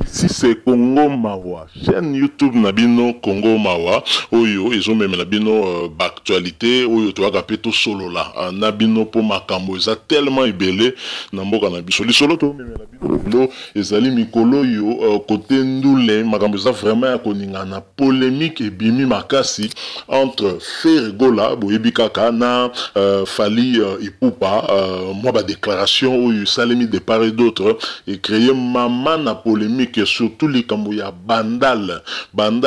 Ici c'est Congo Mawa, chaîne YouTube Nabino Congo Mawa, oyo ils ont même Nabino actualité, oyo tu as capé tout solo là, Nabino pour makambo, ça tellement ébélé, Namboka Nabiso, les solo to même Nabino, ezali mikolo yo côté ndoule, makambo ça vraiment ya koninga na polémique et bimi makasi entre Ferregola, Boyebi Kaka na Fali Ipupa, moi ba déclaration oyo salemi de part et d'autre et créer maman na polémique que surtout les Kamboya bandal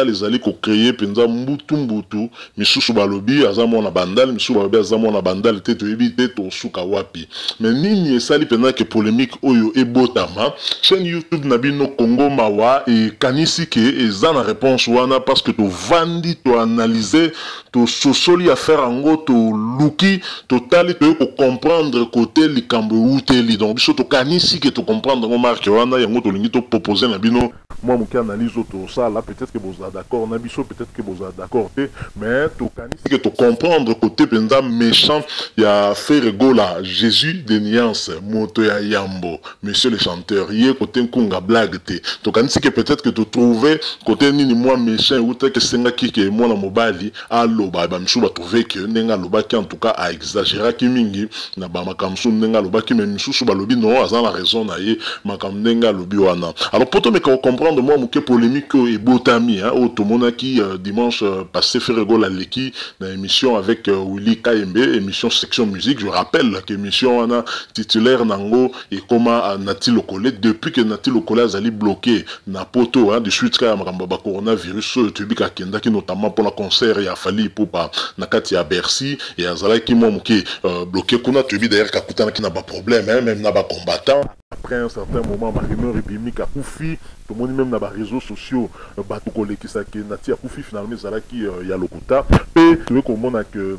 ezali ko créer penza mbutu misusu balobi azamo na bandal misusu balobi azamo na bandal te to ebite to suka wapi mais nini esali penza que polémique oyo ebotama chaîne YouTube Nabino Congo Mawa et kanisi ke eza na réponse wana parce que to vandi to analyser to sosoli affaire ango to luki to tali to comprendre côté likambo uteli donc biso to kanisi ke to comprendre ngo marque wana yango to lingi to proposer na bino moi mon analyse tout ça là peut-être que vous êtes d'accord na biso peut-être que vous êtes d'accord mais to kanisi que to comprendre côté penza méchant ya Ferregola Jésus de nuance moto ya Yambo monsieur le chanteur hier côté kunga blague te to kanisi que peut-être que tu trouver côté nini moi méchant ou que senga ki que moi na mobali aloba ba misuba trouver que nenga loba ki en tout cas a exagérer ki mingi na ba makamsu nenga loba ki même misusu ba lobi non azan la raison na ye makam nenga lobi wana alors poto me comprendre moi mouké polémique et botami hein au tomona qui dimanche passé Ferregola leki na émission avec Willy Kayembe émission section musique je rappelle que émission wana titulaire nango et comment Nati Lokole depuis que Nati Lokole azali bloqué na poto hein de suite ka makamba ba coronavirus tubika kenda ki notamment pour la concert ya Fali Ipupa na kati ya Bercy et azala ki moi mouké bloqué kuna tubi d'ailleurs kakutana ki na ba problème hein même na ba combattant après un certain moment ma rumeur bimika koufi tout le monde même dans les réseaux sociaux bateau collé qui ça qui Nati a koufi finalement zala qui y a lokuta et tu veux qu'on montre que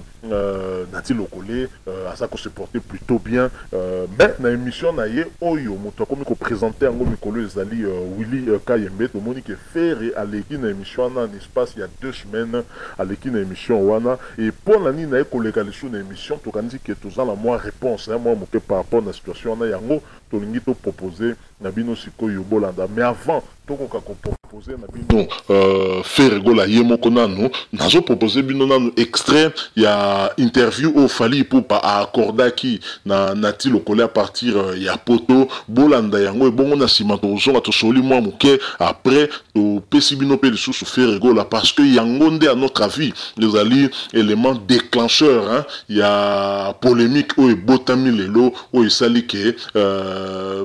Nati Lokole à ça qu'on se portait plutôt bien mais dans l'émission na ye oyo moto comme qu'on présentait en mikolo ezali Willy Kayembe tout le monde qui fait à l'équipe dans l'émission en espace il y a 2 semaines à l'équipe dans l'émission wana et pour la nina ko légalisation dans l'émission to kanzi que tous la moi réponse hein moi moké par rapport à la situation na yango to lingi to proposer na bino sikoyo bolanda mais avant to ko ka proposer na bino Ferregola yemoko nanu nazo proposer bino nanu extrait ya interview au Fali Ipupa a accordaki na Nati Lokole à partir ya poto bolanda yango e bongo na sima to zonga to soli moi moké après to pesi bino pe lisusu Ferregola parce que yango nde à notre avis les ali élément déclencheur hein ya polémique o e botami lelo o esali ke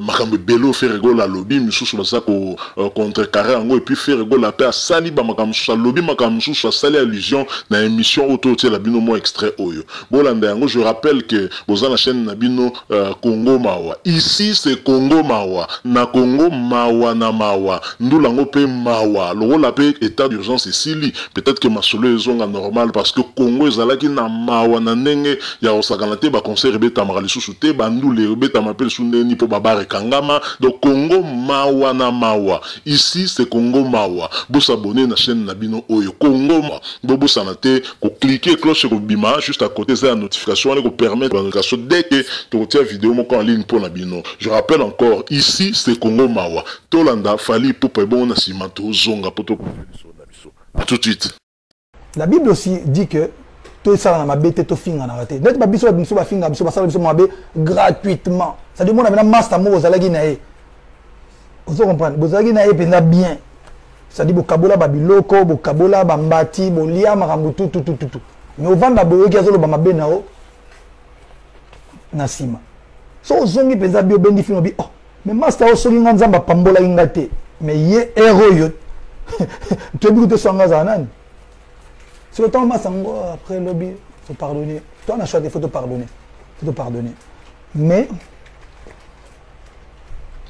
makambe belo Ferregola lobby misusu basa ko contrecarrer yango et puis Ferregola pe asali ba makambe sa lobby makambe misusu asali allusion na émission auto tie la bino mo extrait oyo bolanda yango je rappelle que boza na chaîne na bino Congo Mawa ici c'est Congo Mawa na Congo Mawa na Mawa ndulango pe Mawa lokola pe état d'urgence esili peut-être que masolo ezonga normal parce que Congo ezalaki na Mawa na ndenge ya osakana te ba concert betamaka lisusu te bandule betama pe lisusu ndeni po babare kangama donc Congo Mawa na Mawa ici c'est Congo Mawa bosa abonner na chaîne na bino oyo Congo Mawa bosa na te ko cliquer cloche ko bima juste à côté ça la notification on ko permettre la notification dès que tu retires vidéo moko en ligne pour na bino je rappelle encore ici c'est Congo Mawa tolanda Fali Ipupa bon na sima to zonga poto à tout de suite. La Bible aussi dit que tout ça dans ma bête to finga na raté net ba biso ba finga biso ba sala biso mabe gratuitement ça demande na master mo ozalaki na ye vous comprenez bozalaki na ye penda bien ça dit bokabola ba biloko bokabola ba mbati bolia makambo tout mais au vanda boyoki azolo ba mabe na o na sima so ozongi penda bio bendi finga bi oh mais master o soki nga nzamba pambola inga te mais ye héros yo tu es te sanga za nani. Sur le temps, après le lobby, il faut pardonner. Toi, on a choisi, il faut te pardonner. Il faut te pardonner. Mais,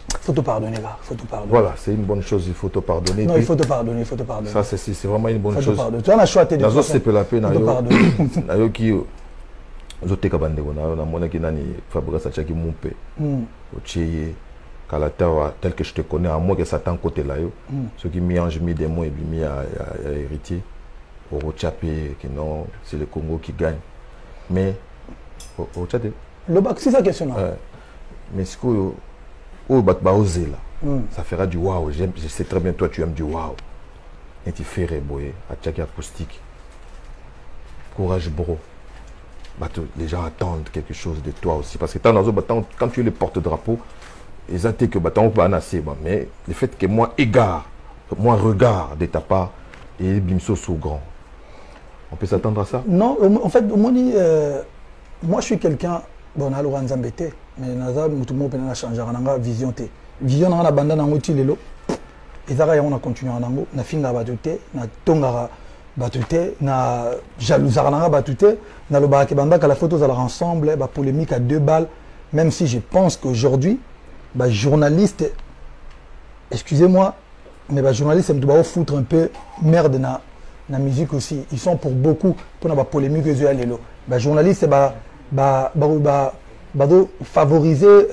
il faut te pardonner, là. Il faut te pardonner. Voilà, c'est une bonne chose, il faut te pardonner. Non, il faut te pardonner, il faut te pardonner. Ça, c'est vraiment une bonne chose. Toi, on a choisi de te pardonner. Nayo ki zoteka bandeko na mona ki nani Fabrice Achaki Mumpe. Ochiye Kalatawa tel que je te connais à moi que Satan côté là yo. Ceux qui mi-ange mi-démon et mi à héritier. Au Tchapé, qui non, c'est le Congo qui gagne. Mais, au Tchapé. Le bac, c'est sa question. Mais ce qu'on va oser là. Ça fera du waouh. Je sais très bien, toi, tu aimes du waouh. Et tu fais reboyer à Tchaki acoustique. Courage, bro. Bah, les gens attendent quelque chose de toi aussi. Parce que quand tu es le porte-drapeau, ils attendent que mais le fait que moi, moi, regard de ta part, et Bimso sous grand. On peut s'attendre à ça? Non, en fait, moi, je suis quelqu'un, bon, on a l'orange embêté, mais tout le monde peut changer, on a vision. Vision, on a abandonné en outil, et ça, on a continué en ango, on a fini à batute, on a tongara batute, on a jalousara batute, on a le barakebanda, que la photo, ça ensemble, polémique à 2 balles, même si je pense qu'aujourd'hui, journaliste, excusez-moi, mais journaliste, ça me doit foutre un peu merde dans la musique aussi. Ils sont pour beaucoup, pour la polémique, les journaliste, favoriser,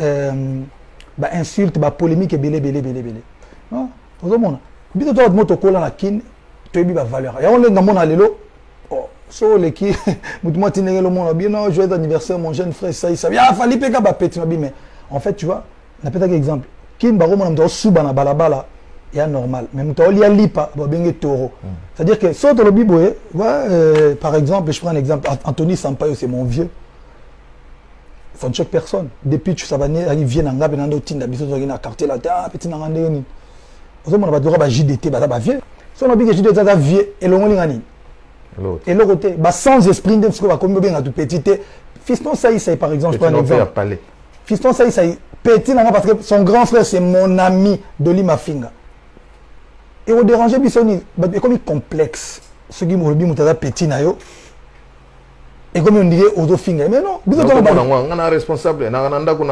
insulte, polémique, belé. Non, vous avez dit que tu as dit la kin, tu as dit valeur. Et on est dans mon allélo. So les qui, moi tu n'es le monde bien, non, joyeux anniversaire, mon jeune frère, ça, ah, fallait pas qu'à petit, mais en fait, tu vois, on a peut-être un exemple. Kin baro mon am souba na balabala, il y a normal. Mais mon tao li a lipa, bien taureau. C'est-à-dire que soit le biboé, par exemple, je prends un exemple, Anthony Sampaio, c'est mon vieux. Ça ne choque personne. Depuis que ça va venir, il vient en Gab, il y a un autre quartier là, petit n'angandé. Vous avez un JDT, vieux. Si on a dit que JDT est vieux, et l'on et l'autre côté, sans esprit, parce qu'on va comme bien à tout petit. Fiston Saïs, par exemple, je prends un exemple. Fiston Saïs, petit, parce que son grand frère, c'est mon ami de Limafinga. Et au déranger, il comme il complexe. Ce qui m'a dit, petit, et comme on dirait aux Finga. Mais non, on a un responsable, mais pour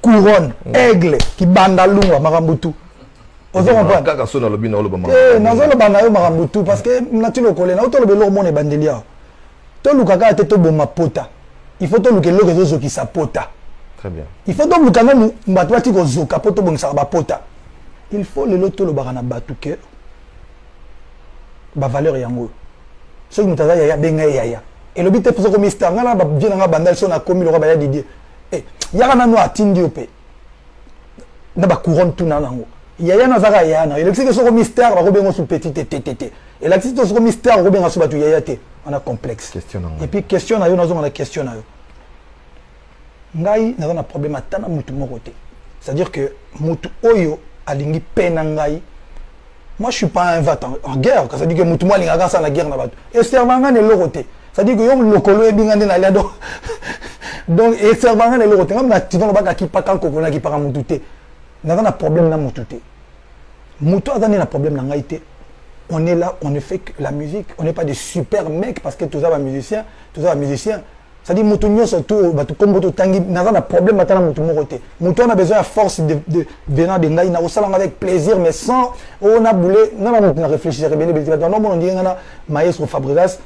couronne, aigle, qui bandalunga, marambutu. Parce que il faut que l'eau qui s'apota. Très bien. Il faut que il faut le loto le barana batuke ba valeur yango ce qui mutaza ya benga ya et le but est pour que mystère ngala ba bien nga bandal so na komi le ba ya Didier eh ya na no atindi ope na ba couronne tout na nango ya na zaka ya na il existe so mystère ba ko bengo sous petit tété et là existe so mystère ko benga so batu ya te on a complexe et puis question na yo na zo na question na yo ngai na problème atana mutu moko te c'est-à-dire que mutu oyo alingi penangai. Moi je suis pas un vat en guerre, ça dit que mutu moi linga ça la guerre na batu. Et servanga ne loroté. Ça dit que yo lokolo e bingande na liado. Donc et servanga ne loroté. Ngam na tivon ba ki paka ko na ki para mutu te. Na na problème na mutu te. Mutu azani na problème na ngai te. On est là, on ne fait que la musique, on n'est pas des super mecs parce que tous ça va musicien, ça dit Moutounio surtout, comme Moutou Tangi, n'a pas de problème maintenant Moutou Moroté. Moutou on a besoin de force de venant de Ngaï, on a avec plaisir, mais sans, on a boulé, non, on a réfléchi, non, on dit, on a maestro Fabregas,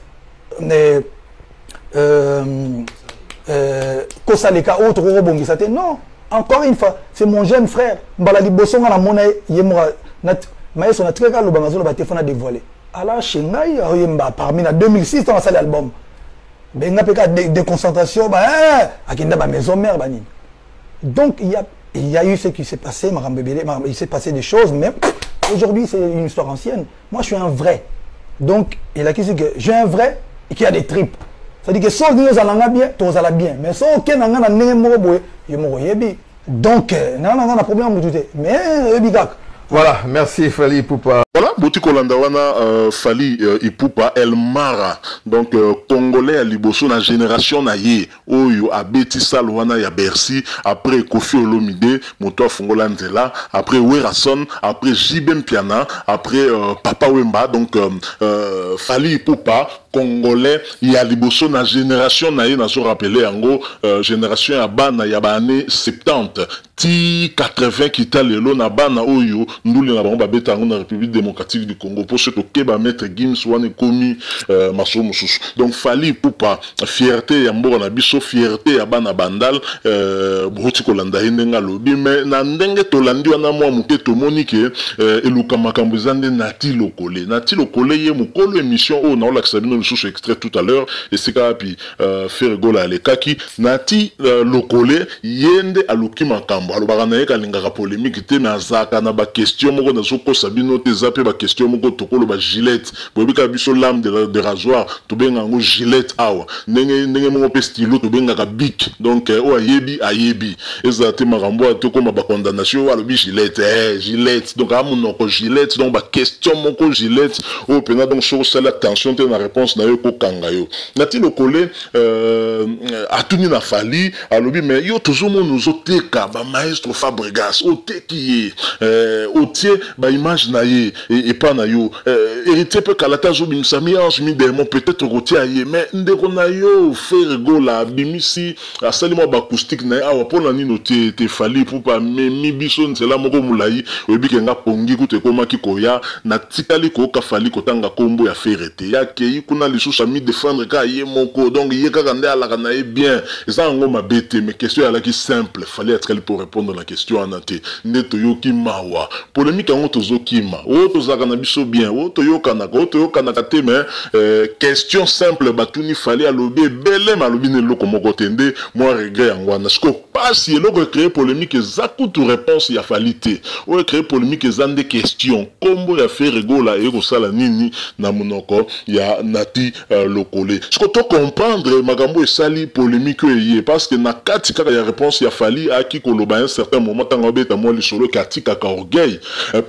Kosaleka, autre Robongi, ça non, encore une fois, c'est mon jeune frère, Baladi Bosson, on a mon maestro, on a très calme, on a téléphone à dévoiler. Alors, chez Ngaï, parmi la 2006, on a fait l'album. Mais il y a des concentrations, maison mère. Donc il y a eu ce qui s'est passé, il s'est passé des choses, mais aujourd'hui c'est une histoire ancienne. Moi je suis un vrai. Donc il a dit que j'ai un vrai et qui a des tripes. C'est-à-dire que si on a bien, tu as bien. Mais si on a un donc, on a un problème. Mais, voilà, merci Fali Ipupa. Voilà, Bouti Kolandawana, Fali Ipupa, El Mara, donc Congolais à Liboso, la génération naïe, Oyo, à Betty Salwana, ya Bercy, après Kofi Olomide, Moto Fongolandela, après Werason, après Jibem Piana, après Papa Wemba, donc Fali Ipupa, Congolais, il y a Liboso, la génération naïe, n'a pas rappelé, en gros, génération Abana, il y a année 70, ti 80 qui t'a le na Bana Oyo, nous les avons babeta en République démocratique du Congo pour ce que ba maître Gims wane komi maso mususu. Donc Fali Ipupa fierté ya mboka na biso, fierté ya bana bandal Bouti Kolanda ndenga lobi, mais na ndenge tolandi wana mwa muke tomoni ke eluka makambo zande nati lokole ye mukolo émission o na ola kisabino le sous extrait tout à l'heure et c'est quand puis faire rigola les kaki nati lokole yende aluki makambo alobaka na ye kalingaka polémique te mais azaka na ba question moko na soko sabino te zape ba question moko tokolo ba gilette bobi ka biso lame de rasoir to benga ngo gilette awa ndenge moko pe stylo to benga ka bic donc o ayebi ezate makambo to koma ba condamnation alobi gilette donc amonoko gilette donc ba question moko gilette o pena donc sur la tension te na réponse na yo ko kanga yo nati lokole atuni na fali alobi mais yo toujours nous oteka ba maestro Fabregas oteki otie ba image na ye et pas na yo hérité pe kalata zo bimsami ange mi dermo peut-être rotia ye mais ndeko na yo faire gola bimisi asalimo ba acoustique na awa pona nino te fali pour pas mi biso nsela moko mulai oyebi kenga pongi kute koma kikoya na tikali ko ka fali kotanga kombo ya ferete ya kei kuna lisusa mi défendre ka ye moko donc ye kaka nde ala kana ye bien ça ngo mabete mais question ala ki simple fallait être quel pour répondre à la question anate neto yoki mawa polémique ngo tozo kima o tozaka na biso bien o toyoka na te mais question simple batuni fallait alobi bele malobi ne loko moko tende moi regret ngwana sko pas si eloko créer polémique ezako tout réponse ya falite o créer polémique ezande question kombo ya faire rigola et ko sala nini na monoko ya nati lokole sko to comprendre makambo esali polémique eye parce que na kati kaka ya réponse ya fali aki koloba un certain moment tanga beta mo li solo kati kaka orgueil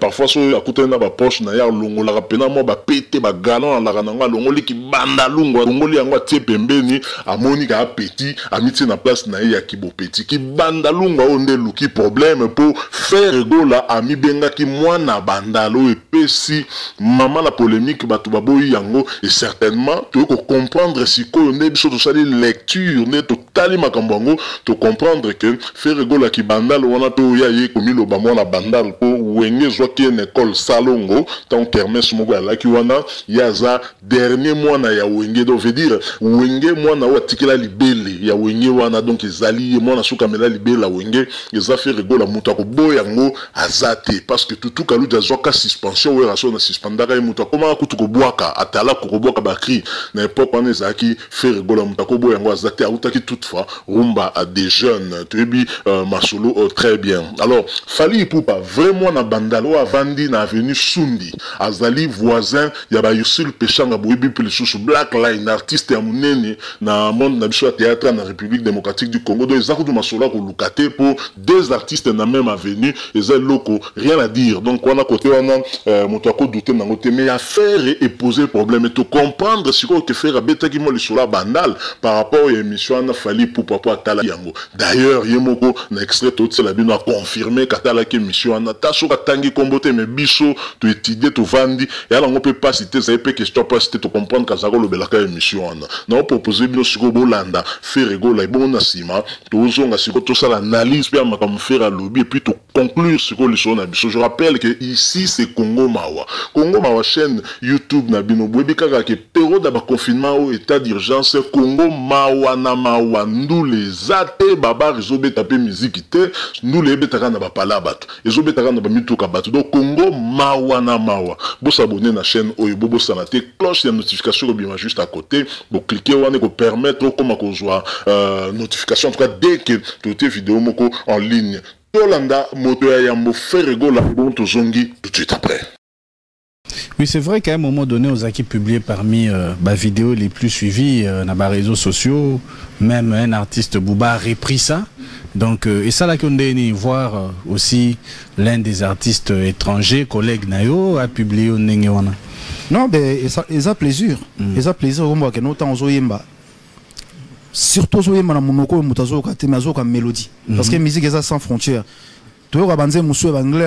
parfois so akutana na ba poche na ya longola rapena mo ba pété ba galon la kananga longoli ki banda lungwa longoli yango tie pembeni amoni ka petit amiti na place na ya ki bo petit ki banda lungwa onde luki problème pour faire rigola ami benga ki mwana bandalo epesi mama la polémique batu baboyi yango et certainement tu ko comprendre si ko ne biso to sali lecture ne to tali makambo yango to comprendre que faire rigola ki bandalo wana to ya ye komi lo ba mwana bandalo ko wenge zo ki en école salongo tant kermesse moko ya laki wana yaza dernier mwana ya wenge donc veut dire wenge mwana wa tikela libele ya wenge wana donc ezali mwana suka mela libele la wenge eza faire rigola muta ko boya ngo azate parce que tout kalu dazoka suspension we raso na suspendaka e muta koma kutu ko boaka atala ko boaka bakri na époque on ezaki faire rigola muta ko boya ngo azate autaki toutefois rumba à des jeunes tubi masolo très bien alors fali poupa vraiment na bandalo avandi na avenue Sundi azali voisin ya ba Yusul Pechanga boyebi plus sous Black Line artiste ya munene na monde na biso théâtre na République démocratique du Congo donc ezako du masolo ko lukate pour deux artistes na même avenue eza loko rien à dire donc on a côté on moto ko douter na côté mais affaire et poser problème et tout comprendre ce que faire beta ki mo lisula bandal par rapport à émission na fali poupa po atala yango d'ailleurs yemoko na extrait tout c'est la bino a confirmé katala ki émission na taso katangi kombote mais biso to étudier to vandi et alors on peut pas citer ça peut question pas citer to comprendre kazako lo belaka émission na on proposer bino siko bolanda faire rigola bon na sima to zonga siko to ça l'analyse bien makam faire à lobby et puis to conclure siko liso na biso je rappelle que ici c'est Congo Mawa chaîne YouTube na bino boyebi kaka ke période ba confinement au état d'urgence Congo Mawa na mawa ndule zate baba rezobeta pe musique te ndule betaka na ba pala bato ezobetaka na ba mituka bato donc Congo Mawa na mawa bo s'abonner na chaîne oyo bo sanate cloche de notification bien juste à côté bo cliquer wana ko permettre comment ko joie notification en tout cas dès que toutes les vidéos moko en ligne Tolanda moto ya yambo faire rigola bon to zongi tout de suite après. Oui, c'est vrai qu'à un moment donné, aux acquis publiés parmi les vidéos les plus suivies dans les réseaux sociaux, même un artiste Booba a repris ça. Donc, et ça là qu'on a voir aussi l'un des artistes étrangers, collègue Nayo, a publié au Nengewana. Non, mais ils ont plaisir. Ils ont plaisir au moins que nous temps Zoyemba. Surtout Zoyemba na monoko mutazo ka temazo ka mélodie. Parce que musique est sans frontières. Tu vois banze musu anglais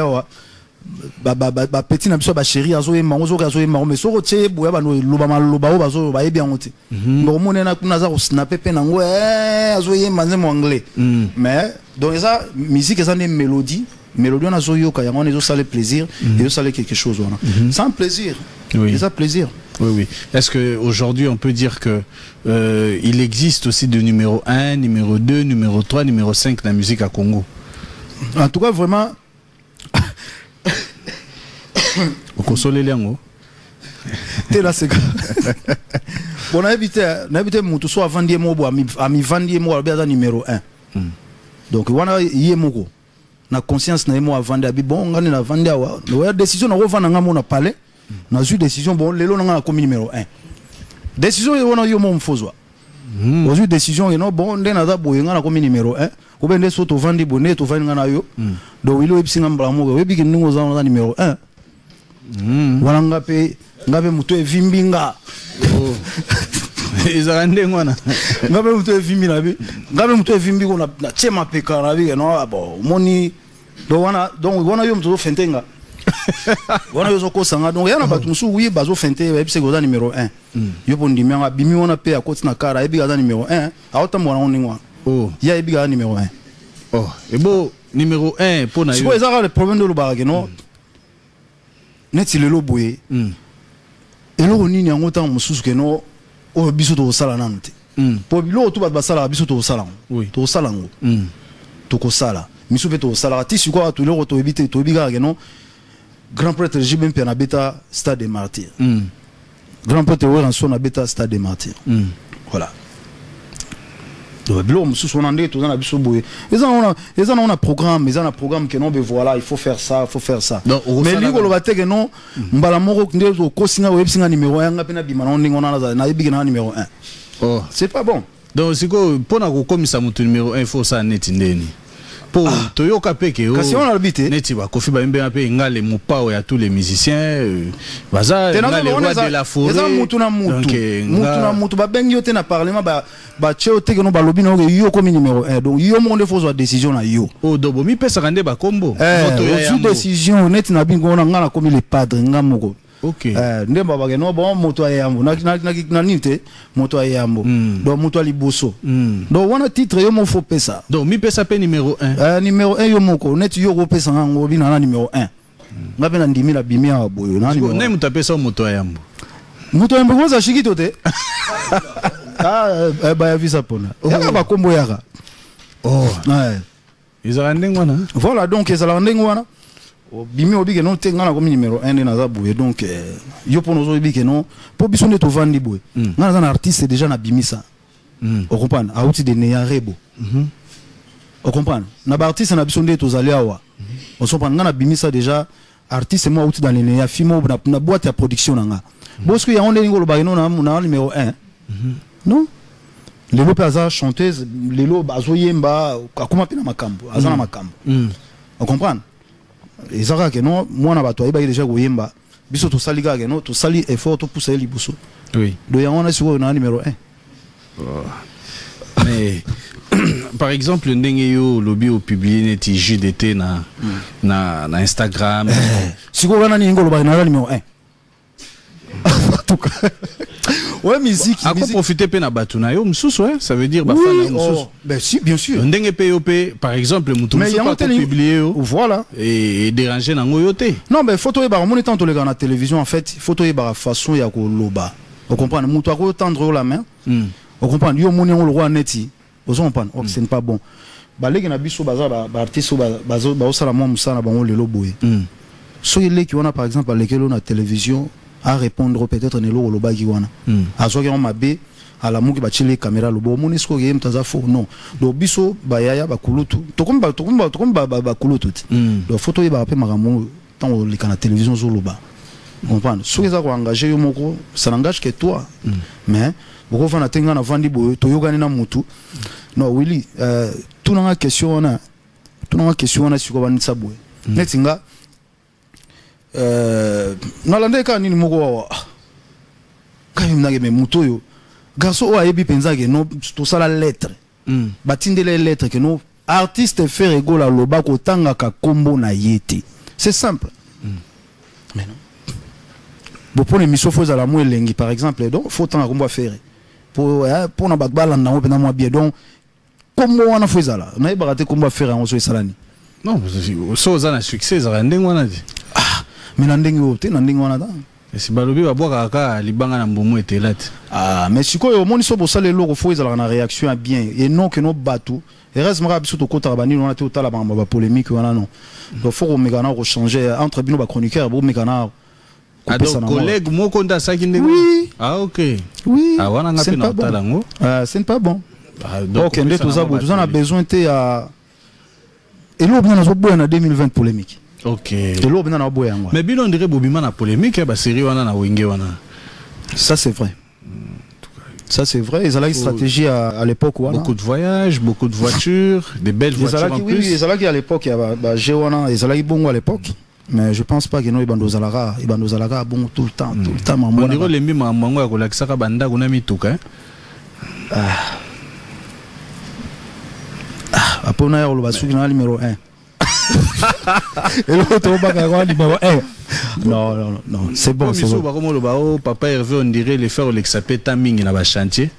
ba petit na biso ba chéri azoyemba ozoyemba mais soko tie boya ba no loba maloba o bazo ba yebi angote. Donc mon na kuna za ko snapper pe nango azoyemba nzemo anglais. Mais donc ça musique est une mélodie on a zoyoka yango on ça le plaisir et ça quelque chose sans plaisir. Oui. Ça plaisir. Oui, oui. Est-ce qu'aujourd'hui, on peut dire que il existe aussi de numéro 1, numéro 2, numéro 3, numéro 5 dans la musique à Congo? En tout cas, vraiment... Au consolé Liango. T'es là, c'est bon, on a évité mon tout soit vendier mo à mi vendier mo à numéro 1. Donc on a yé moko na conscience na mo à vendre bon on a vendre wa la décision na revendre nga mo na palais na eu décision bon lelo na comme numéro 1 décision on a yo mo mfozwa on eu décision et non bon ndé na da boye nga na comme numéro 1 ko bende so to vendre bonnet to vendre nga na yo do wilo epsinga mbala mo webi ki ningo za numéro 1 wala ngape muto evimbinga ezarande ngwana ngabe muto evimbi na bi ngabe muto evimbi ko na chema peka na bi no abo moni do wana donc wana yo muto fentenga wana yo ko sanga donc yana batu musu wi bazo fente epse go za numéro 1 yo pondi mianga bimi wana pe akoti na kara ebi ga numéro 1 aota mwana oningwa ya ebi ga numéro 1 ebo numéro 1 pour na yo c'est quoi le problème de l'obarage non neti lelo boye eloko nini yango ntango mosusu keno oyo biso tokosala nanu te po biloko to bato basalaka biso tokosala ngo tokosala ngo tokosala miso mpe tokosalaka ti sikoyo bato eloko toyebi te toyebi kaka keno grand prêtre jibe mpe na beta stade des martyrs grand prêtre weranso na beta stade des martyrs voilà biloko mosusu wana ndenge toza na biso boye eza na programme ke non be voilà il faut faire ça mais liko loba te ke non mbala moko nde okosinga oyebisinga numéro 1 nga mpe na bima na ndenge wana nayebi ke na numéro 1 c'est pas bon donc siko mpona kokomisa moto numéro 1 il faut ça neti ndeni po toyoka peke o kasi on habité neti ba kofi ba mbemba pe ngale mopao ya tous les musiciens baza ngale roi de la forêt eza mutu na mutu ba bengi yote na parlement ba cheo te que no ba lobi na yo comme numéro 1 donc yo monde faut soit décision na yo dobo mi pesa kande ba kombo moto ya décision neti na bingo na ngala comme les padres ngamoko ok ndemba ba no bon moto ayambo na nite moto ayambo donc moto aliboso donc wana titre yo mo faut pesa donc mi pesa pe numéro 1 numéro 1 yo moko net yo ko pesa ngo bina na numéro 1 ngabe na ndimi la bimi ya boyo na numéro ne muta pesa moto ayambo ko za shikito te ba ya visa pona ya ba kombo yaka izarande ngwana voilà donc izarande ngwana bimi obi ke non te ngana comme numéro 1 na za boye donc yo pono zo bi ke non po biso ne to vandi boye ngana za na artiste déjà na bimisa on comprend a outil de nearebo on comprend na ba artiste na biso nde to zali awa on comprend ngana bimisa déjà artiste moi outil dans les neya fimo na boîte ya production nga parce que ya onde ngolo ba non na numéro 1 non lelo paza chanteuse lelo bazo yemba akoma pe na makambo azana makambo on comprend ezaka ke non mwana bato ayiba déjà koyemba biso to sali ka ke non to sali effort to pousser libuso oui do ya wana siko na numéro 1 mais par exemple ndenge yo lobi o publier neti JDT na Instagram siko wana ni ngolo ba na numéro 1 en tout cas ouais musique à quoi profiter pe na batuna yo msusu ça veut dire ba fan msusu ben si bien sûr ndenge pe yo pe par exemple mutu msusu pas publier yo voilà et déranger na ngoyo te non ben photo e ba mon temps to le na télévision en fait photo e ba façon ya ko loba on comprend mutu a ko tendre la main on comprend yo moni on le roi neti on comprend oh c'est pas bon ba leki na biso baza ba artiste ba osala mo musana ba on le loboye so ile ki wana par exemple lekelo na télévision à répondre peut-être nelo loba ki wana azoki on mabe ala muki ba chile caméra lobo moni sko game taza fo non do biso ba yaya ba kulutu tokomba ba kulutu do photo yi ba pe maramu tant le kana télévision zo loba comprendre so eza ko engager yo moko ça n'engage que toi mais boko fana tenga na vandi boyo to yogani na mutu non Willy tout na question na siko ba nitsa boyo netinga nalande ka nini moko wa kayi mnage me muto yo garçon o ayebi penza ke no to sala lettre batinde les lettres que no artiste faire ego la loba ko tanga ka kombo na yete c'est simple mais non bon pour l'émission faut za la mo elengi par exemple donc faut tanga kombo faire pour na bakbala na opena mo bien donc kombo wana faut za la na ibakate kombo faire en so salani non so za na succès za ndenge wana di mais na ndenge o te na ndenge wana da si balobi babwaka kaka libanga na mbumu etelati mais sikoyo omoni so bosala eloko fo ezala na réaction ya bien et non que no bato heureusement biso to kota bani on a te otala ba polémique wana non donc faut ko mekana ko changer entre bino ba chroniqueur bo mekana Ah, donc collègue, moi, quand tu as ça qui n'est pas. Oui. Ah, ok. Oui. Ah, on a c'est pas bon. C'est pas bon. Donc, on a besoin de. Et là, on a en 2020 polémique. Ok. Et là, on a mais bien, on dirait Bobima na polémique, bah, série, on a na wingé, on a. Ça, c'est vrai. Ça, c'est vrai. Ils ont une stratégie à l'époque. Beaucoup de voyages, beaucoup de voitures, des belles voitures en plus. Oui, ils ont à l'époque, il y a Géwana, ils ont bon à l'époque. Mais je pense pas que nous, ils ont bon tout le temps. On dirait les mêmes mango à Kolakisaka Banda, on a mis tout, hein. Après, on a eu le numéro 1. Et l'autre, on a numéro 1. Non, c'est bon. C'est bon. Papa Hervé, on dirait les faire le sapé taming dans le chantier.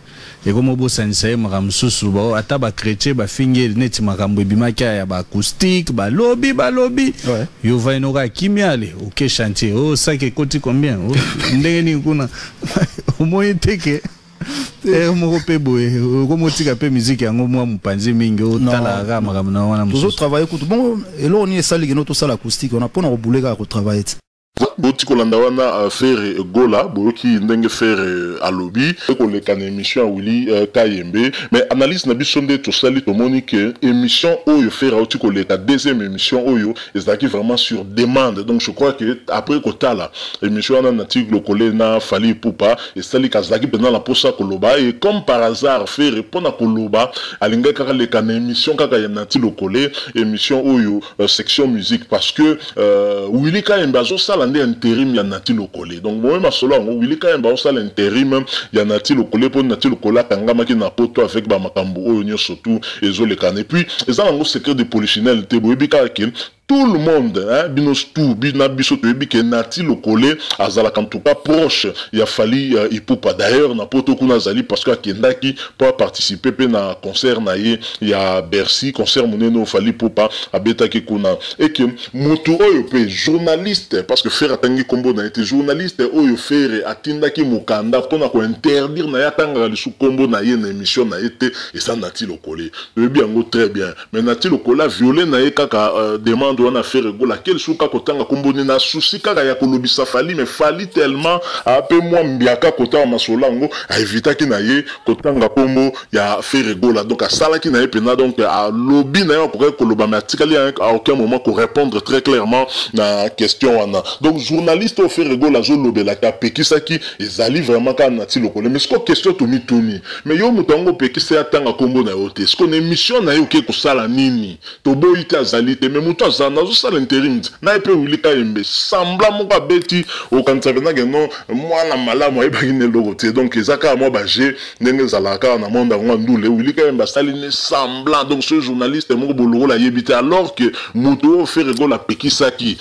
Et comme on bosse en saïm, ramsous, bah, ataba chrétien, bah, finger, net, marambo, bimaka, bah, acoustique, bah, lobby. Ouais. Yo va inora kimiale, ok, chantier. Oh, ça qui coûte combien? Oh, ndeni kuna. Au moins, teke. Et on me repère, comme on dit que musique, on m'a mupanzi mingi, au talaga, maramna, wana. Toujours travailler, bon, et là, on y est salé, notre salle acoustique, on a pas de bouler à travailler. Boti kolanda wana faire gola boki ndenge faire alobi ko le kan émission Willy Kayembe mais analyse na biso nde to sali to monique émission oyo faire oti ko le ka deuxième émission oyo ezaki vraiment sur demande donc je crois que après ko tala émission na natique le collé na Fally Ipupa et sali kazaki pendant la posa koloba et comme par hasard faire pona koloba alinga kaka le kan émission kaka ya natique le collé émission oyo section musique parce que Willy Kayembe azo sala intérim ya nati lokole donc moi ma solo ngo Willy Kayembe au sala intérim ya nati lokole pour nati lokola kangama ki na poto avec ba makambo oyo nyo surtout ezo le kan et puis ezala ngo secret de polichinelle te boyebi ka ke tout le monde hein binos tout bina biso to yebi ke nati lokole azala en tout cas proche ya Fally Ipupa d'ailleurs na poto kuna zali parce que akendaki pour participer pe na concert na ye ya Bercy concert moneno Fally Ipupa abetaki kuna et que moto oyo pe journaliste parce que faire atangi kombo na été journaliste oyo faire atindaki mukanda pona ko interdire na yatanga li su kombo na ye na émission na été et ça nati lokole yebi yango très bien mais nati lokole violé na ye kaka demande on a fait rigola quel souka kotanga komboni na souci kaka ya kolobisa Fally mais Fally tellement a peu moi mbiaka kota masolango a éviter ki na ye kotanga kombo ya fait rigola donc a sala ki na ye pena donc a lobby na yo pour koloba mais atikali à aucun moment ko répondre très clairement na question wana donc journaliste au fait rigola zo lobela ka pekisaki ezali vraiment ka nati lokole mais ce ko question to mitoni mais yo mutango pekisa atanga kombo na yo te ce qu'on émission na yo ke ko sala nini to boyita azali te mais muto nazo sala intérim na epe Willy Kayembe sembla moko beti o kanisa bena geno mwana malamu ayebaki ne logote donc ezaka moi baje ndenge zalaka na monde ngo ndule Willy Kayembe sali ne semblant donc ce journaliste moko boloro la yebite alors que moto fait rigolo la pekisaki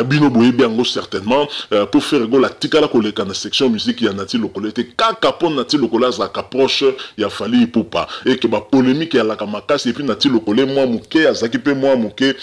bino boyebi yango certainement pour faire rigolo la tikala koleka na section musique ya nati lokole te kaka pon nati lokole za proche ya Fally Ipupa et que ba polémique ya la kamakasi et puis nati lokole moi muke azaki pe moi muke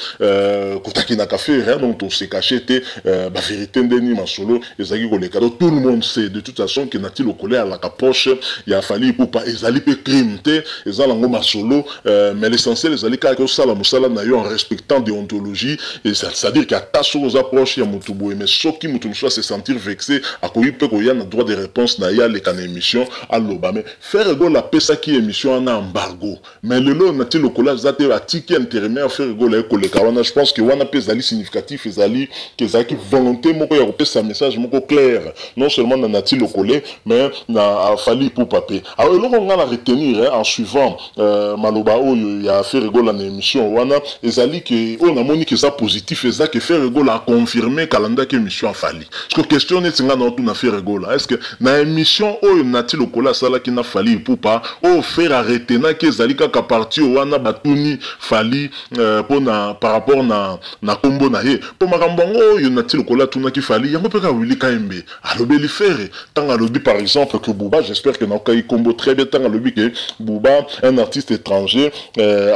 kotaki na café rien donc on s'est caché était la vérité ndeni masolo ezaki koleka donc tout le monde sait de toute façon que nati lokole à la capoche il a fallu pour pas ezali pe crime te ezala ngo masolo mais l'essentiel ezali ka ko sala musala na yo en respectant déontologie et ça veut dire qu'à ta chose approche ya mutubo mais soki mutu soit se sentir vexé à ko yipe ko yana droit de réponse na ya les kan émission alloba mais faire go la pesa qui émission en embargo mais le lo nati lokole zate atiki intérimaire faire go la koleka wana je pense que wana pezali significatif ezali que zaki volonté moko ya kopesa message moko clair non seulement na nati lokole mais na Fally Ipupa pe alors eloko nga na retenir en suivant maloba oyo ya faire rigola na émission wana ezali que on a moni que ça positif ezali que faire rigola a confirmé kalanda que émission Fally parce que question est nga na tout na faire rigola est-ce que na émission oyo nati lokole sala ki na Fally Ipupa o faire arrêter na que ezali ka parti wana batuni Fally pona par rapport na kombo na ye po makambo oyo nati lokola tuna ki Fally yango peka Willy Kayembe alobeli faire tanga lobi par exemple que Bouba j'espère que na kai kombo très bien tanga lobi que Bouba un artiste étranger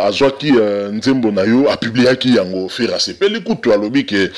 azwaki nzembo na yo a publié ki yango faire asepeli kutu alobi que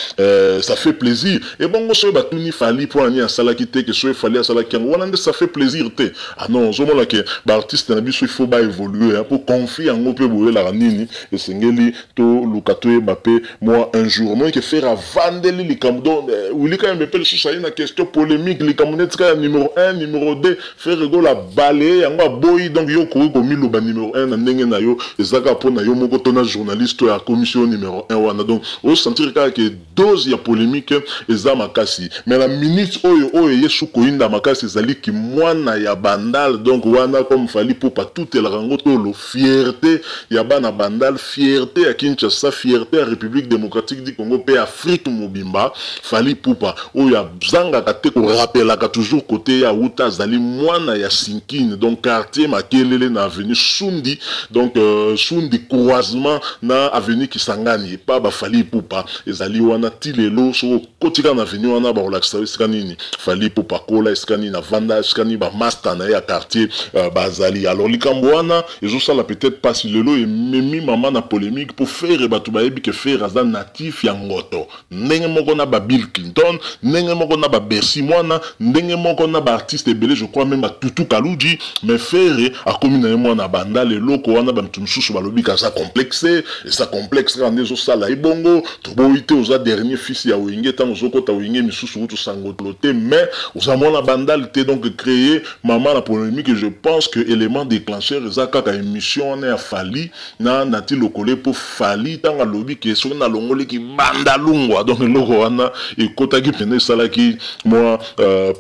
ça fait plaisir et bongo so batuni Fally pour ani asala ki te que so Fally asala ki yango wana ça fait plaisir te ah non zo mona que ba artiste na biso il faut ba évoluer pour confier yango pe boye la nini et sengeli to lukato bape arriver moi un jour moi que faire vandeli les camdon ou les quand même peut sur une question polémique les camonettes numéro 1 numéro 2 faire rigolo la balayer yango boy donc yo ko milo ba numéro 1 na ndenge na yo ezaka pona yo moko tona journaliste ya commission numéro 1 wana donc au sentir que dose ya polémique eza makasi mais la minute oyo yesu ko inda makasi ezali ki mwana ya bandal donc wana comme fali pour pas tout el rango to lo fierté ya bana bandal fierté à Kinshasa fierté à République démocratique du Congo pe Afrique mobimba fali poupa oya zanga kate ko rappela ka toujours côté ya uta zali mwana ya Sinkine donc quartier makelele na avenue Sundi donc Sundi croisement na avenue Kisangani pa ba fali poupa ezali wana tilelo so kotika na avenue wana ba relaxa skanini fali poupa kola skani na vanda skani ba master na ya quartier bazali alors likambo wana ezo sala peut-être pas lelo et memi maman na polémique pour faire batu bayebi que faire aza natif ya ngoto ndenge moko na ba Bill Clinton ndenge moko na ba Bercy mwana ndenge moko na ba artiste belé je crois même ba Tutu Kaluji mais faire a komi na mwana banda lelo ko wana ba mtumsusu balobi ka ça complexé et ça complexe quand ezo sala ibongo to boité aux dernier fils ya Wenge tant ozoko ta Wenge misusu to sangotloté mais aux amona bandalité donc créé maman la polémique et je pense que élément déclencheur ezaka ka émission on est à Fali na nati lokole pour Fali tanga lobi que so na longole ki banda lungwa donc loko wana et kota ki pene sala ki moi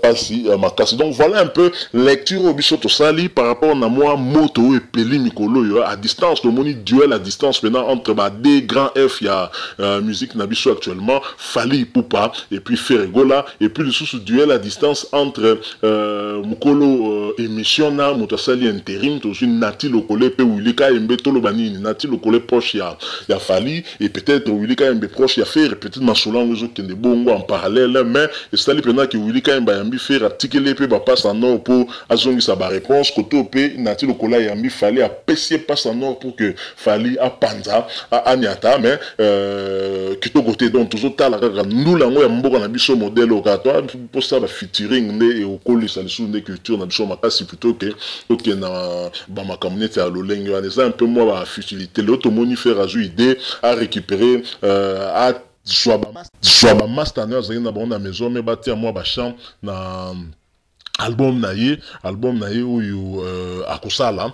pasi makasi donc voilà un peu lecture au biso to sali par rapport na moi moto et peli mikolo yo à distance le moni duel à distance maintenant entre ba des grands F ya musique na biso actuellement Fali Poupa et puis Ferregola et puis le sous duel à distance entre mukolo émission na motasali intérim to une nati lokole pe Wilika Embe tolo banini nati lokole proche ya Fali et peut-être Wilika Embe proche ya faire peut-être masolango zo kende bongo en parallèle mais estali pendant que Wilika Embe yambi faire article pe ba passe en or pour azongi sa ba réponse koto pe nati lokola yambi Fali a pessier passe en or pour que Fali a panza a aniata mais kito côté donc toujours tala kaka ndula ngo ya mboka na biso modèle okato pour ça ba featuring ne et okoli sa sous ne culture na biso makasi plutôt que na ba makamnete ya lolenge wana c'est un peu moi ba futilité l'automoni faire azu idée à récupérer à soit ba master zali na bonda maison mais batia moi ba chant na album naye oyo akosala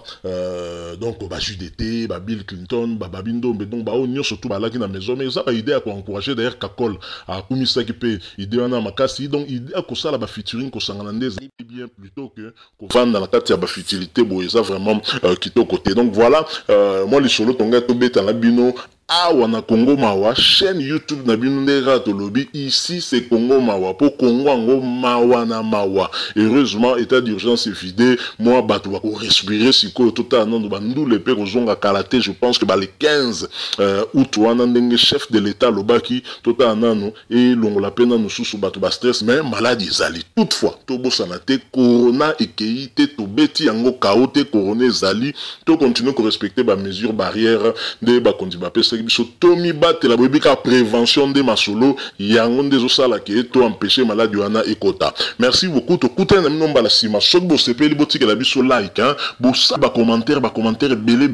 donc ba JDT ba Bill Clinton ba Babindo donc ba onyo surtout ba laki na maison mais ça ba idée à encourager d'ailleurs Kakol a komisa ki pe idée wana makasi donc idée akosala ba featuring ko sangana ndeza bien plutôt que ko vendre la carte ya ba futilité bo ça vraiment kito côté donc voilà moi les solo tonga to beta na bino awa na Congo Mawa chaîne YouTube na bino ndera to lobby ici c'est Congo Mawa pour Congo ngo mawa na mawa heureusement état d'urgence est vidé moi bato ba ko respirer siko tota nando bandule pe kozonga kalaté je pense que ba les 15 août wana ndenge chef de l'état lobaki tota nano et longo la pena no susu bato ba stress mais maladie zali toutefois to bosana te corona ekei te to beti yango kaote corona zali to continuer ko respecter ba mesures barrières de ba kondi ba pesa biso tomi batela bobika prévention de masolo yango ndezo sala ke to empêcher maladie wana ekota merci beaucoup to kuta na minomba la sima sok bo sepeli botika la biso like hein bo sa ba commentaire belé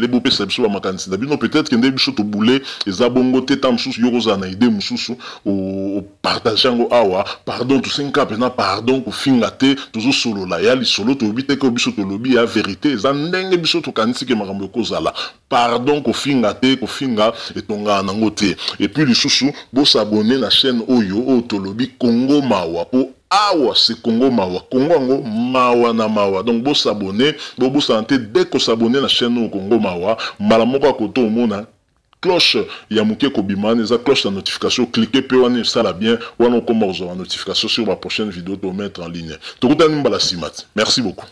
bo pesa biso ba makanisi da bino peut-être que nde biso to boulé eza bongo te tam susu yoko za na idée mususu o partager ngo awa pardon to 5 ans pena pardon ko finga te toujours solo la ya li solo to bité ko biso to lobi ya vérité eza ndenge biso to kanisi ke makambo ko zala pardon ko finga te ko finga etonga nango te et puis le chouchou bo s'abonner na chaîne oyo otolobi Congo Mawa po awa c'est Congo Mawa Congo ngo mawa na mawa donc bo s'abonner bo santé dès que s'abonner na chaîne au Congo Mawa mbala moko akoto omona cloche ya muke kobimane eza cloche de notification cliquez pe wana ça la bien wana ko morzo notification sur ma prochaine vidéo to mettre en ligne to kutani mbala simat merci beaucoup.